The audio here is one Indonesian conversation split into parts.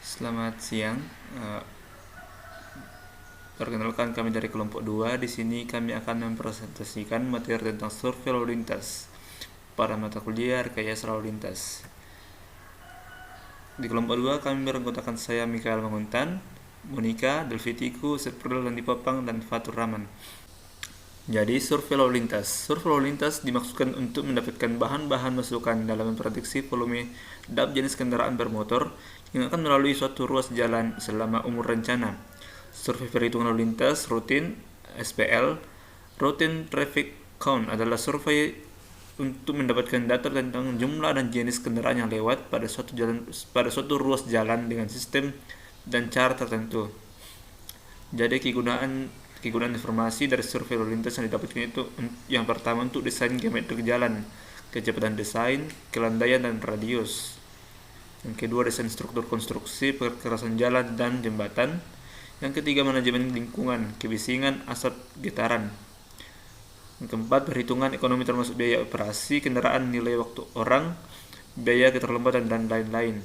Selamat siang. Eh, Perkenalkan kami dari kelompok 2. Di sini kami akan mempresentasikan materi tentang survei lalu lintas pada mata kuliah rekayasa lalu lintas. Di kelompok 2 kami beranggotakan saya Mikael Manguntan, Monika, Delvitiku, Sepril dan Dipapang dan Fatur Rahman. Jadi survei lalu lintas. Survei lalu lintas dimaksudkan untuk mendapatkan bahan-bahan masukan dalam memprediksi volume dan jenis kendaraan bermotor yang akan melalui suatu ruas jalan selama umur rencana. Survei perhitungan lalu lintas rutin (SPL), Routine Traffic Count, adalah survei untuk mendapatkan data tentang jumlah dan jenis kendaraan yang lewat pada suatu ruas jalan dengan sistem dan cara tertentu. Jadi kegunaan informasi dari survei lalu lintas yang didapatkan itu, yang pertama, untuk desain geometrik jalan, kecepatan desain, kelandaian dan radius. Yang kedua, desain struktur konstruksi, perkerasan jalan dan jembatan. Yang ketiga, manajemen lingkungan, kebisingan, asap, getaran. Yang keempat, perhitungan ekonomi termasuk biaya operasi kendaraan, nilai waktu orang, biaya keterlambatan dan lain-lain.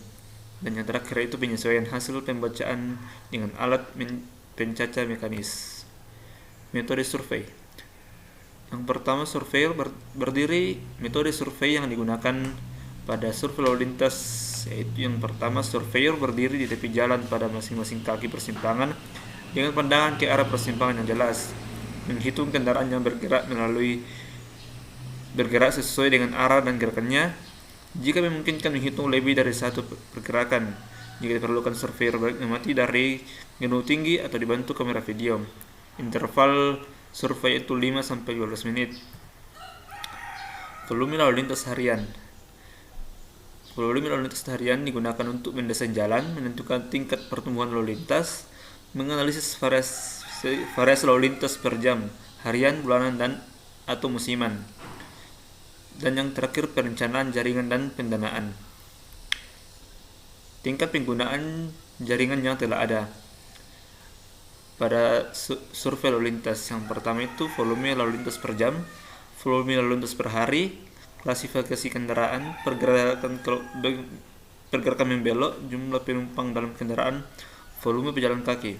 Dan yang terakhir itu penyesuaian hasil pembacaan dengan alat pencaca mekanis. Metode survei. Yang pertama, surveyor berdiri. Metode survei yang digunakan pada survei lalu lintas yaitu: yang pertama, surveyor berdiri di tepi jalan pada masing-masing kaki persimpangan dengan pandangan ke arah persimpangan yang jelas, menghitung kendaraan yang bergerak sesuai dengan arah dan gerakannya. Jika memungkinkan, menghitung lebih dari satu pergerakan. Jika diperlukan, surveyor mengamati dari gedung tinggi atau dibantu kamera video. Interval survei itu 5-15 menit. Volume lalu lintas harian. Volume lalu lintas harian digunakan untuk mendesain jalan, menentukan tingkat pertumbuhan lalu lintas, menganalisis variasi lalu lintas per jam, harian, bulanan, dan atau musiman. Dan yang terakhir, perencanaan jaringan dan pendanaan. Tingkat penggunaan jaringan yang telah ada. Pada survei lalu lintas, yang pertama itu volume lalu lintas per jam, volume lalu lintas per hari, klasifikasi kendaraan, pergerakan membelok, jumlah penumpang dalam kendaraan, volume pejalan kaki.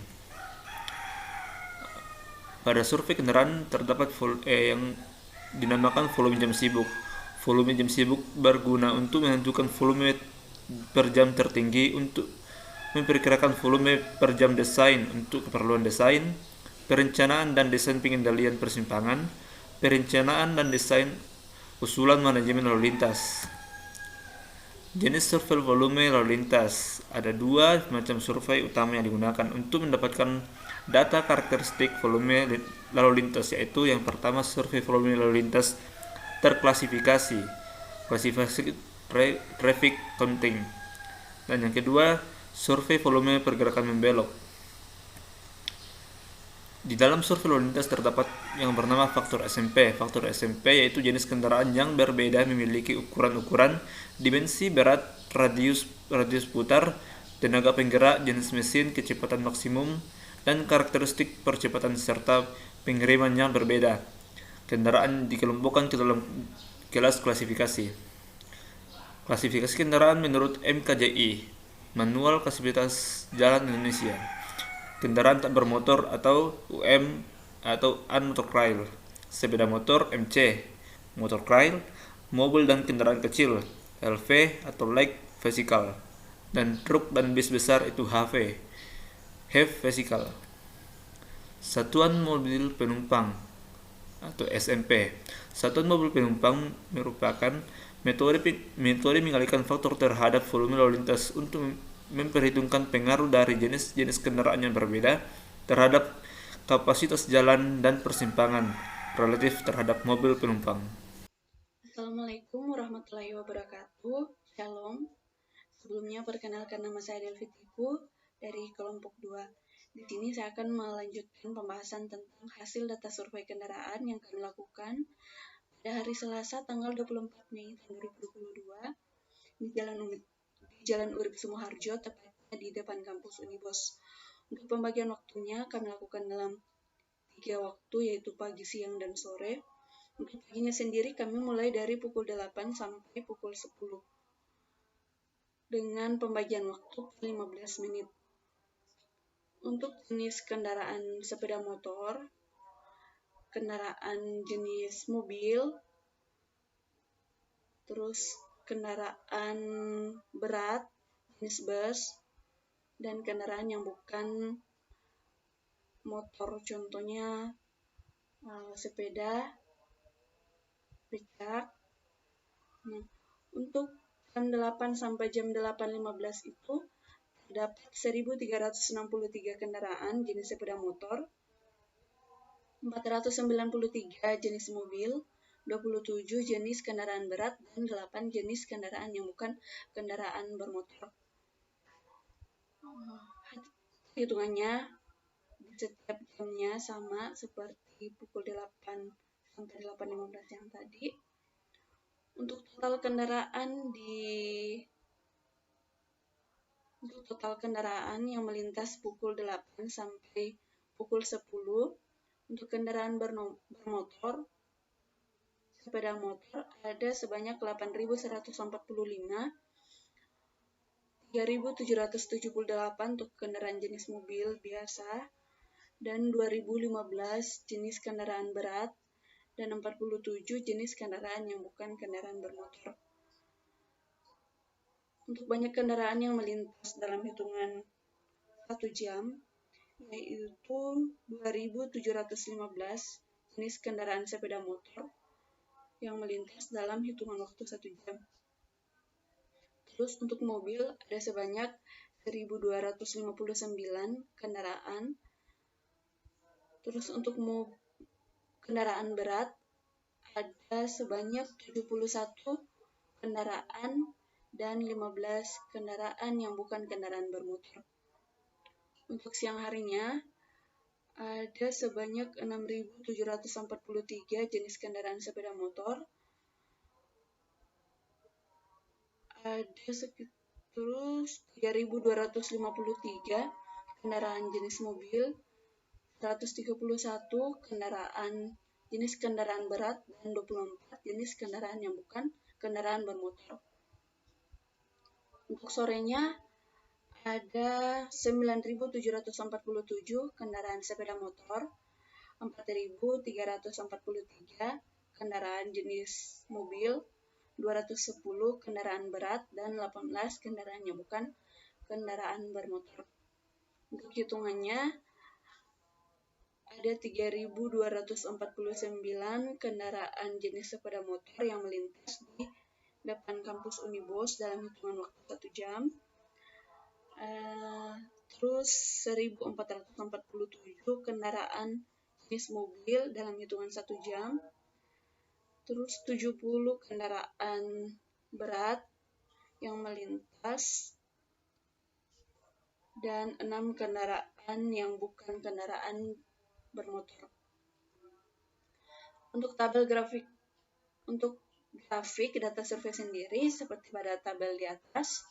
Pada survei kendaraan terdapat yang dinamakan volume jam sibuk. Volume jam sibuk berguna untuk menentukan volume per jam tertinggi untuk memperkirakan volume per jam desain untuk keperluan desain, perencanaan dan desain pengendalian persimpangan, perencanaan dan desain usulan manajemen lalu lintas. Jenis survei volume lalu lintas. Ada dua macam survei utama yang digunakan untuk mendapatkan data karakteristik volume lalu lintas, yaitu: yang pertama, survei volume lalu lintas terklasifikasi, klasifikasi traffic counting. Dan yang kedua, survei volume pergerakan membelok. Di dalam survei lalu lintas terdapat yang bernama faktor SMP. Faktor SMP yaitu jenis kendaraan yang berbeda memiliki ukuran-ukuran, dimensi, berat, radius putar, tenaga penggerak, jenis mesin, kecepatan maksimum, dan karakteristik percepatan serta pengiriman yang berbeda. Kendaraan dikelompokkan ke dalam kelas klasifikasi. Klasifikasi kendaraan menurut MKJI, Manual Klasifikasi Jalan Indonesia. Kendaraan tak bermotor atau UM atau unmotorized, sepeda motor MC, motorcycle, mobil dan kendaraan kecil LV atau light vehicle, dan truk dan bis besar itu HV, heavy vehicle. Satuan mobil penumpang atau SMP. Satuan mobil penumpang merupakan metode mengalihkan faktor terhadap volume lalu lintas untuk memperhitungkan pengaruh dari jenis-jenis kendaraan yang berbeda terhadap kapasitas jalan dan persimpangan relatif terhadap mobil penumpang. Assalamualaikum warahmatullahi wabarakatuh. Shalom. Sebelumnya perkenalkan, nama saya Delvitiku dari kelompok 2. Di sini saya akan melanjutkan pembahasan tentang hasil data survei kendaraan yang kami lakukan pada hari Selasa tanggal 24 Mei 2022 di Jalan Urip Sumoharjo, tepatnya di depan kampus Unibos. Untuk pembagian waktunya kami lakukan dalam 3 waktu, yaitu pagi, siang, dan sore. Untuk paginya sendiri kami mulai dari pukul 8 sampai pukul 10. dengan pembagian waktu 15 menit. Untuk jenis kendaraan sepeda motor, kendaraan jenis mobil, terus kendaraan berat jenis bus, dan kendaraan yang bukan motor, contohnya sepeda, becak. Nah, untuk jam 8 sampai jam 8.15 itu terdapat 1.363 kendaraan jenis sepeda motor, 493 jenis mobil, 27 jenis kendaraan berat, dan 8 jenis kendaraan yang bukan kendaraan bermotor. Hitungannya di setiap jamnya sama seperti pukul 8 sampai 8.15 yang tadi. Untuk total kendaraan yang melintas pukul 8 sampai pukul 10, untuk kendaraan bermotor, sepeda motor ada sebanyak 8.145, 3.778 untuk kendaraan jenis mobil biasa, dan 2.015 jenis kendaraan berat, dan 47 jenis kendaraan yang bukan kendaraan bermotor. Untuk banyak kendaraan yang melintas dalam hitungan 1 jam, yaitu 2.715 jenis kendaraan sepeda motor yang melintas dalam hitungan waktu 1 jam. Terus untuk mobil ada sebanyak 1.259 kendaraan. Terus untuk kendaraan berat ada sebanyak 71 kendaraan dan 15 kendaraan yang bukan kendaraan bermotor. Untuk siang harinya ada sebanyak 6.743 jenis kendaraan sepeda motor. Ada terus 3.253 kendaraan jenis mobil, 131 kendaraan jenis kendaraan berat, dan 24 jenis kendaraan yang bukan kendaraan bermotor. Untuk sorenya ada 9.747 kendaraan sepeda motor, 4.343 kendaraan jenis mobil, 210 kendaraan berat, dan 18 kendaraan yang bukan kendaraan bermotor. Untuk hitungannya ada 3.249 kendaraan jenis sepeda motor yang melintas di depan kampus Unibos dalam hitungan waktu 1 jam. Terus 1.447 kendaraan jenis mobil dalam hitungan 1 jam. Terus 70 kendaraan berat yang melintas, dan 6 kendaraan yang bukan kendaraan bermotor. Untuk tabel grafik, untuk grafik data survei sendiri seperti pada tabel di atas.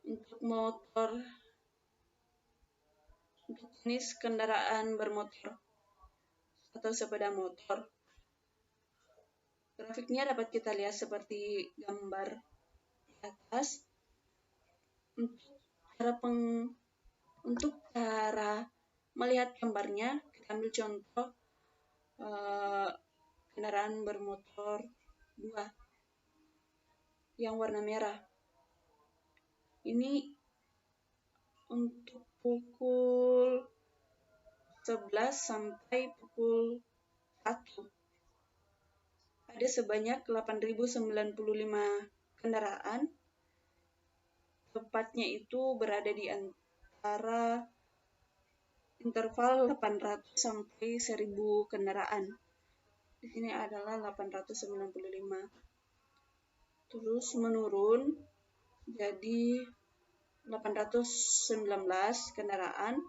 Untuk motor, untuk jenis kendaraan bermotor atau sepeda motor, grafiknya dapat kita lihat seperti gambar di atas. Untuk cara melihat gambarnya, kita ambil contoh kendaraan bermotor 2 yang warna merah. Ini untuk pukul 11 sampai pukul 1. Ada sebanyak 8.095 kendaraan. Tepatnya itu berada di antara interval 800 sampai 1.000 kendaraan. Di sini adalah 895. Terus menurun jadi 819 kendaraan.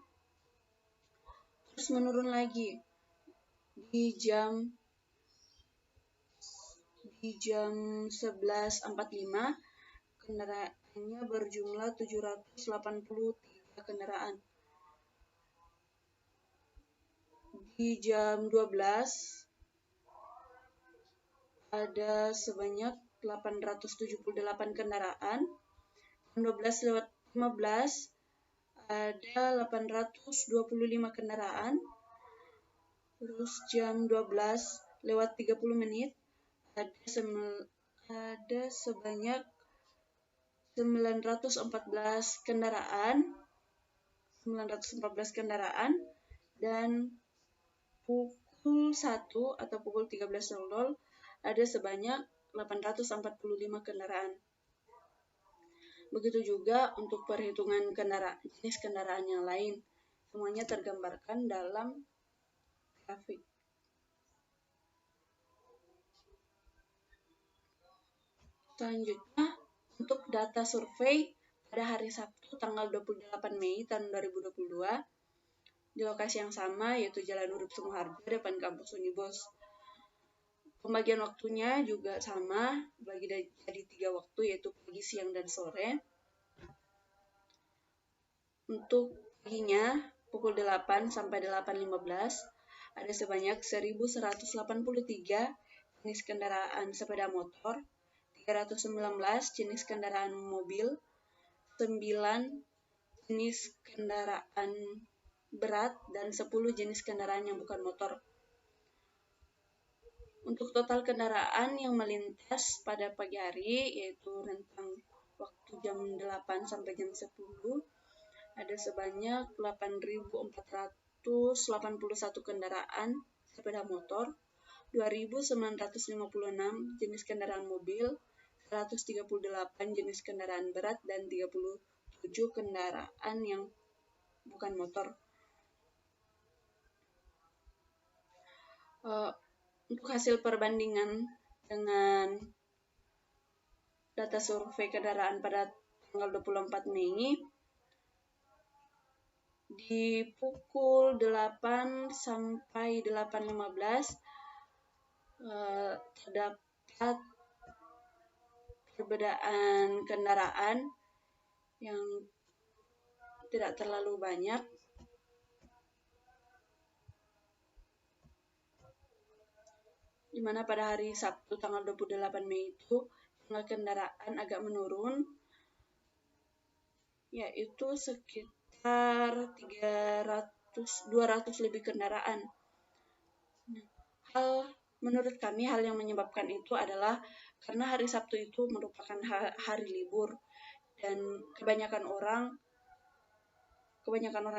Terus menurun lagi di jam 11.45 kendaraannya berjumlah 783 kendaraan. Di jam 12 ada sebanyak 878 kendaraan. 12:15 ada 825 kendaraan. Terus jam 12:30 ada sebanyak 914 kendaraan, dan pukul 1 atau pukul 13.00 ada sebanyak 845 kendaraan. Begitu juga untuk perhitungan jenis kendaraan yang lain. Semuanya tergambarkan dalam grafik. Selanjutnya, untuk data survei pada hari Sabtu tanggal 28 Mei tahun 2022 di lokasi yang sama, yaitu Jalan Urip Sumoharjo depan kampus Unibos. Pembagian waktunya juga sama, bagi jadi 3 waktu, yaitu pagi, siang, dan sore. Untuk paginya pukul 8 sampai 8.15 ada sebanyak 1.183 jenis kendaraan sepeda motor, 319 jenis kendaraan mobil, 9 jenis kendaraan berat, dan 10 jenis kendaraan yang bukan motor. Untuk total kendaraan yang melintas pada pagi hari, yaitu rentang waktu jam 8 sampai jam 10, ada sebanyak 8.481 kendaraan sepeda motor, 2.956 jenis kendaraan mobil, 138 jenis kendaraan berat, dan 37 kendaraan yang bukan motor. Untuk hasil perbandingan dengan data survei kendaraan pada tanggal 24 Mei, di pukul 8 sampai 8.15 terdapat perbedaan kendaraan yang tidak terlalu banyak. Di mana pada hari Sabtu tanggal 28 Mei itu jumlah kendaraan agak menurun, yaitu sekitar 200 lebih kendaraan. Menurut kami hal yang menyebabkan itu adalah karena hari Sabtu itu merupakan hari libur, dan kebanyakan orang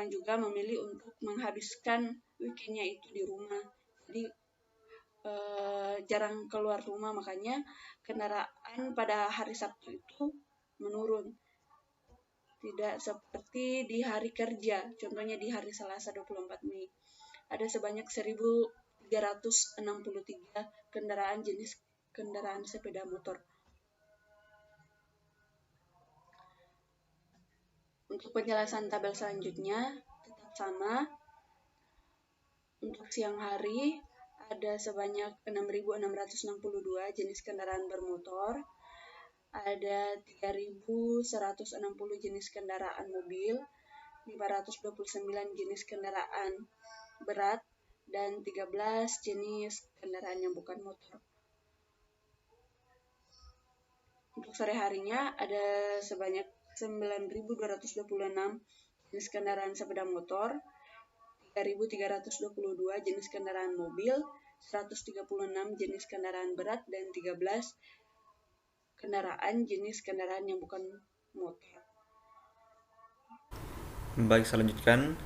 juga memilih untuk menghabiskan weekendnya itu di rumah. Jadi jarang keluar rumah, makanya kendaraan pada hari Sabtu itu menurun. Tidak seperti di hari kerja, contohnya di hari Selasa 24 Mei. Ada sebanyak 1.363 kendaraan jenis kendaraan sepeda motor. Untuk penjelasan tabel selanjutnya tetap sama. Untuk siang hari ada sebanyak 6.662 jenis kendaraan bermotor, ada 3.160 jenis kendaraan mobil, 529 jenis kendaraan berat, dan 13 jenis kendaraan yang bukan motor. Untuk sore harinya ada sebanyak 9.226 jenis kendaraan sepeda motor, 3.322 jenis kendaraan mobil, 136 jenis kendaraan berat, dan 13 kendaraan jenis kendaraan yang bukan motor. Baik, selanjutnya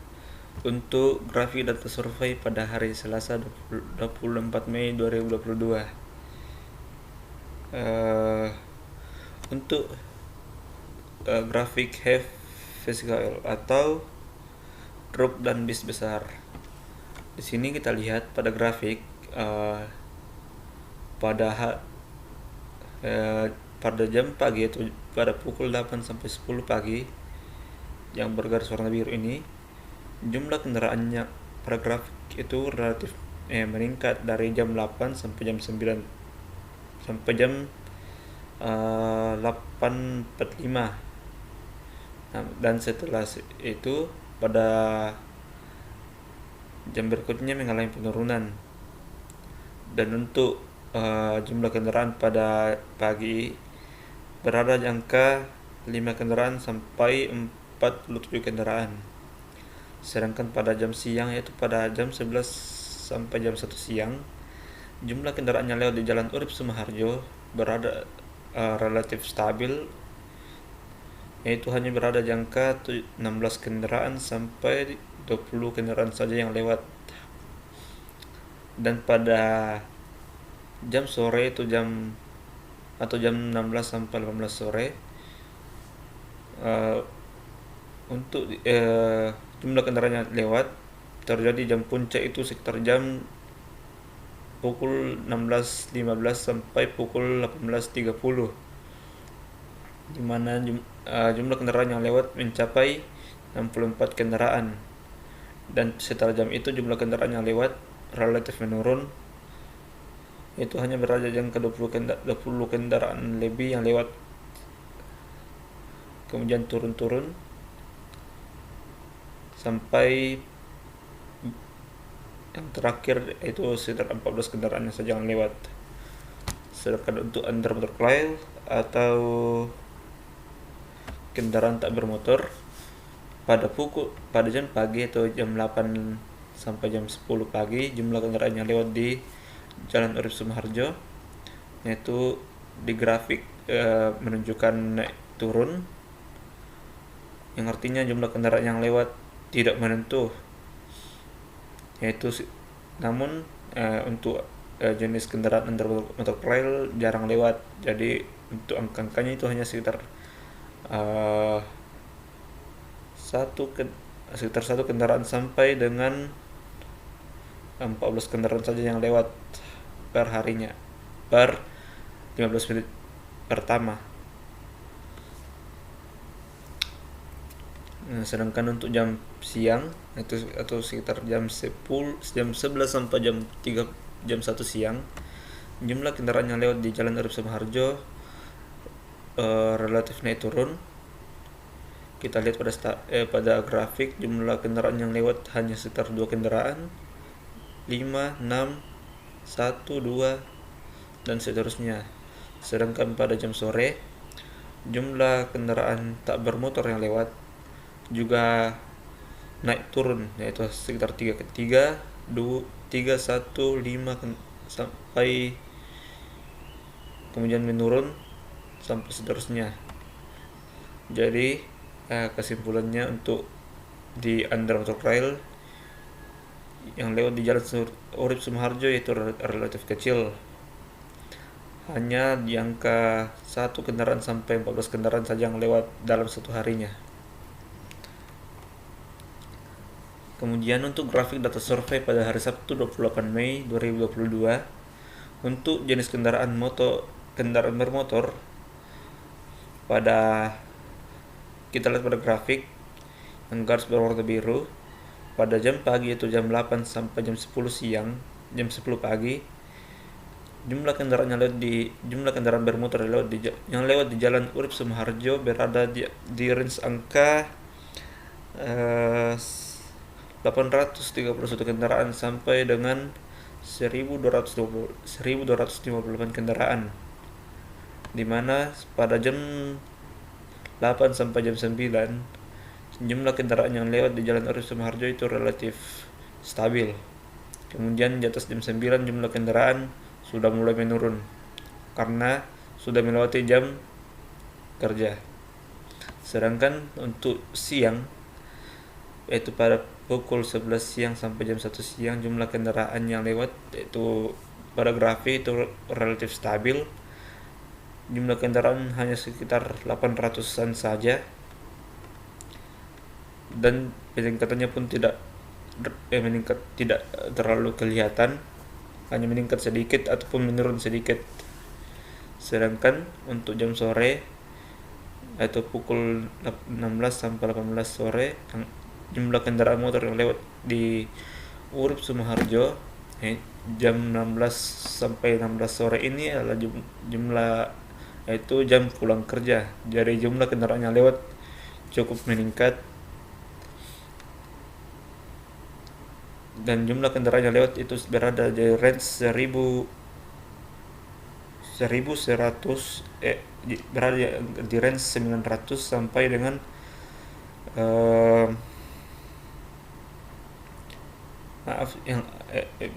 untuk grafik data survei pada hari Selasa 24 Mei 2022. Untuk grafik have physical atau truk dan bis besar. Di sini kita lihat pada grafik pada jam pagi, itu pada pukul 8 sampai 10 pagi yang bergaris warna biru ini, jumlah kendaraannya pada grafik itu relatif meningkat dari jam 8 sampai jam 9 sampai jam 8.45. Dan setelah itu pada jam berikutnya mengalami penurunan. Dan untuk jumlah kendaraan pada pagi berada di angka 5 kendaraan sampai 47 kendaraan. Sedangkan pada jam siang, yaitu pada jam 11 sampai jam 1 siang, jumlah kendaraan yang lewat di Jalan Urip Sumoharjo berada relatif stabil, yaitu hanya berada di angka 16 kendaraan sampai 20 kendaraan saja yang lewat. Dan pada jam sore itu jam 16 sampai 18 sore, untuk jumlah kendaraan yang lewat terjadi jam puncak itu sekitar jam pukul 16.15 sampai pukul 18.30, di mana jumlah kendaraan yang lewat mencapai 64 kendaraan. Dan setelah jam itu jumlah kendaraan yang lewat relatif menurun, itu hanya berada di angka 20 kendaraan lebih yang lewat, kemudian turun-turun sampai yang terakhir itu sekitar 14 kendaraan yang saja yang lewat. Sedangkan untuk under motor atau kendaraan tak bermotor, pada jam pagi atau jam 8 sampai jam 10 pagi, jumlah kendaraan yang lewat di Jalan Urip Sumoharjo, yaitu di grafik menunjukkan naik turun, yang artinya jumlah kendaraan yang lewat tidak menentu, yaitu namun untuk jenis kendaraan under motor trail jarang lewat. Jadi untuk angka-angkanya itu hanya sekitar satu kendaraan sampai dengan 14 kendaraan saja yang lewat per harinya, per 15 menit pertama. Sedangkan untuk jam siang itu atau sekitar jam 11 sampai jam 1 siang, jumlah kendaraan yang lewat di Jalan Urip Sumoharjo relatif naik turun. Kita lihat pada grafik, jumlah kendaraan yang lewat hanya sekitar 2 kendaraan, 5, 6, 1, 2, dan seterusnya. Sedangkan pada jam sore, jumlah kendaraan tak bermotor yang lewat juga naik turun, yaitu sekitar 3, 2, 3, 1, 5 sampai kemudian menurun sampai seterusnya. Jadi kesimpulannya, untuk di under motor trail yang lewat di Jalan Urip Sumoharjo itu relatif kecil, hanya di angka 1 kendaraan sampai 14 kendaraan saja yang lewat dalam satu harinya. Kemudian untuk grafik data survei pada hari Sabtu 28 Mei 2022, untuk jenis kendaraan bermotor, kita lihat pada grafik yang garis berwarna biru, pada jam pagi itu jam 8 sampai jam 10 pagi, jumlah kendaraan bermotor yang lewat di Jalan Urip Sumoharjo berada di range angka 831 kendaraan sampai dengan 1258 kendaraan, di mana pada jam 8 sampai jam 9 jumlah kendaraan yang lewat di Jalan Urip Sumoharjo itu relatif stabil. Kemudian di atas jam 9 jumlah kendaraan sudah mulai menurun karena sudah melewati jam kerja. Sedangkan untuk siang, yaitu pada pukul 11 siang sampai jam 1 siang, jumlah kendaraan yang lewat yaitu pada grafik itu relatif stabil. Jumlah kendaraan hanya sekitar 800-an saja, dan peningkatannya pun tidak terlalu kelihatan, hanya meningkat sedikit ataupun menurun sedikit. Sedangkan untuk jam sore, yaitu pukul 16 sampai 18 sore, jumlah kendaraan motor yang lewat di Urip Sumoharjo jam 16 sampai 16 sore ini adalah jumlah yaitu jam pulang kerja. Jadi jumlah kendaraan yang lewat cukup meningkat, dan jumlah kendaraan yang lewat itu berada di range 1000 1100 berada di range 900 sampai dengan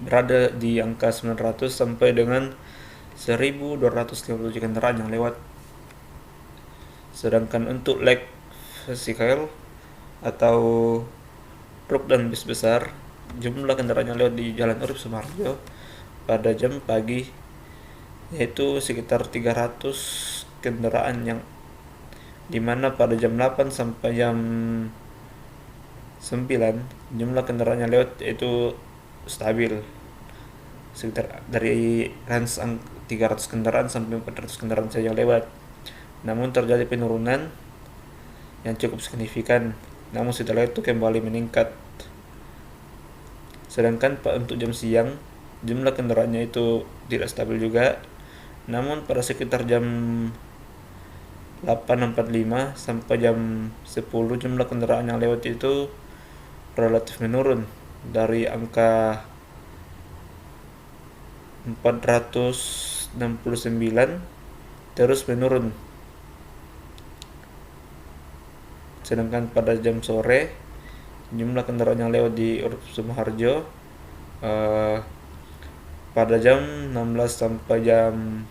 berada di angka 900 sampai dengan 1257 kendaraan yang lewat. Sedangkan untuk light vehicle atau truk dan bis besar, jumlah kendaraan yang lewat di Jalan Urip Sumoharjo pada jam pagi yaitu sekitar 300 kendaraan, yang dimana pada jam 8 sampai jam 9 jumlah kendaraan yang lewat itu stabil, sekitar dari range 300 kendaraan sampai 400 kendaraan saja yang lewat. Namun terjadi penurunan yang cukup signifikan, namun setelah itu kembali meningkat. Sedangkan untuk jam siang jumlah kendaraannya itu tidak stabil juga, namun pada sekitar jam 8.45 sampai jam 10 jumlah kendaraan yang lewat itu relatif menurun dari angka 469 terus menurun. Sedangkan pada jam sore jumlah kendaraan yang lewat di Urip Sumoharjo pada jam 16 sampai jam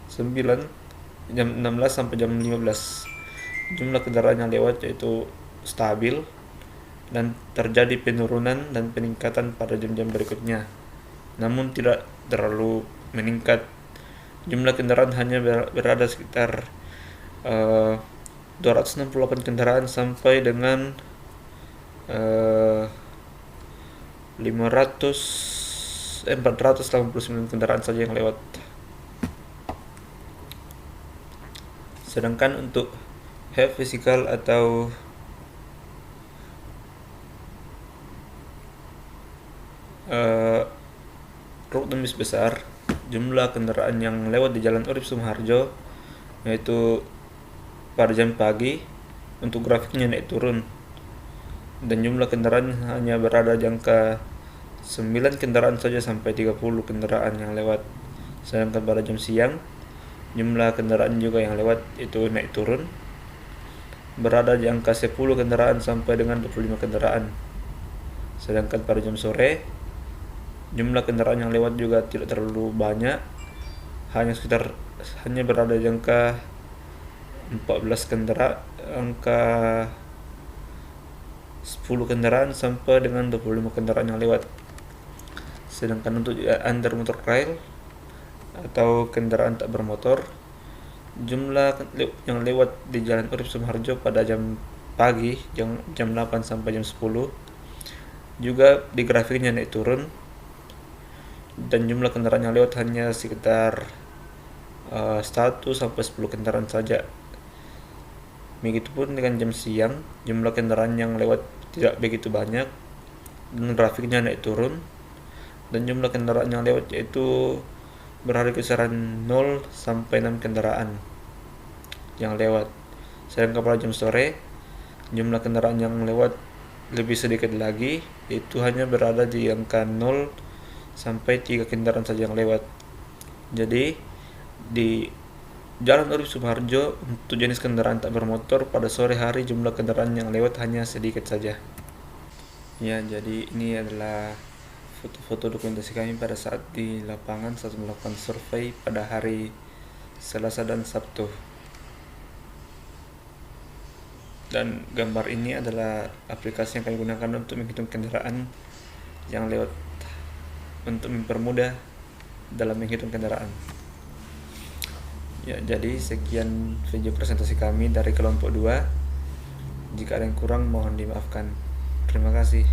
9, jam 16 sampai jam 15 jumlah kendaraan yang lewat yaitu stabil dan terjadi penurunan dan peningkatan pada jam-jam berikutnya, namun tidak terlalu meningkat. Jumlah kendaraan hanya berada sekitar 268 kendaraan sampai dengan 489 kendaraan saja yang lewat. Sedangkan untuk heavy vehicle atau truk dan bis besar, jumlah kendaraan yang lewat di Jalan Urip Sumoharjo yaitu pada jam pagi untuk grafiknya naik turun, dan jumlah kendaraan hanya berada di angka 9 kendaraan saja sampai 30 kendaraan yang lewat. Sedangkan pada jam siang jumlah kendaraan juga yang lewat itu naik turun, berada di angka 10 kendaraan sampai dengan 25 kendaraan. Sedangkan pada jam sore jumlah kendaraan yang lewat juga tidak terlalu banyak, hanya berada di angka 14 kendaraan, angka 10 kendaraan sampai dengan 25 kendaraan yang lewat. Sedangkan untuk under motor trail atau kendaraan tak bermotor, jumlah yang lewat di Jalan Urip Sumoharjo pada jam pagi jam 8 sampai jam 10 juga di grafiknya naik turun, dan jumlah kendaraan yang lewat hanya sekitar 1 sampai 10 kendaraan saja. Begitupun dengan jam siang, jumlah kendaraan yang lewat tidak begitu banyak dan grafiknya naik turun, dan jumlah kendaraan yang lewat yaitu berada kisaran 0 sampai 6 kendaraan yang lewat. Sedangkan pada jam sore jumlah kendaraan yang lewat lebih sedikit lagi, yaitu hanya berada di angka 0 sampai 3 kendaraan saja yang lewat. Jadi di Jalan Urip Sumoharjo untuk jenis kendaraan tak bermotor pada sore hari jumlah kendaraan yang lewat hanya sedikit saja. Ya, jadi ini adalah foto-foto dokumentasi kami pada saat di lapangan saat melakukan survei pada hari Selasa dan Sabtu. Dan gambar ini adalah aplikasi yang kami gunakan untuk menghitung kendaraan yang lewat untuk mempermudah dalam menghitung kendaraan. Ya, jadi sekian video presentasi kami dari kelompok 2. Jika ada yang kurang mohon dimaafkan. Terima kasih.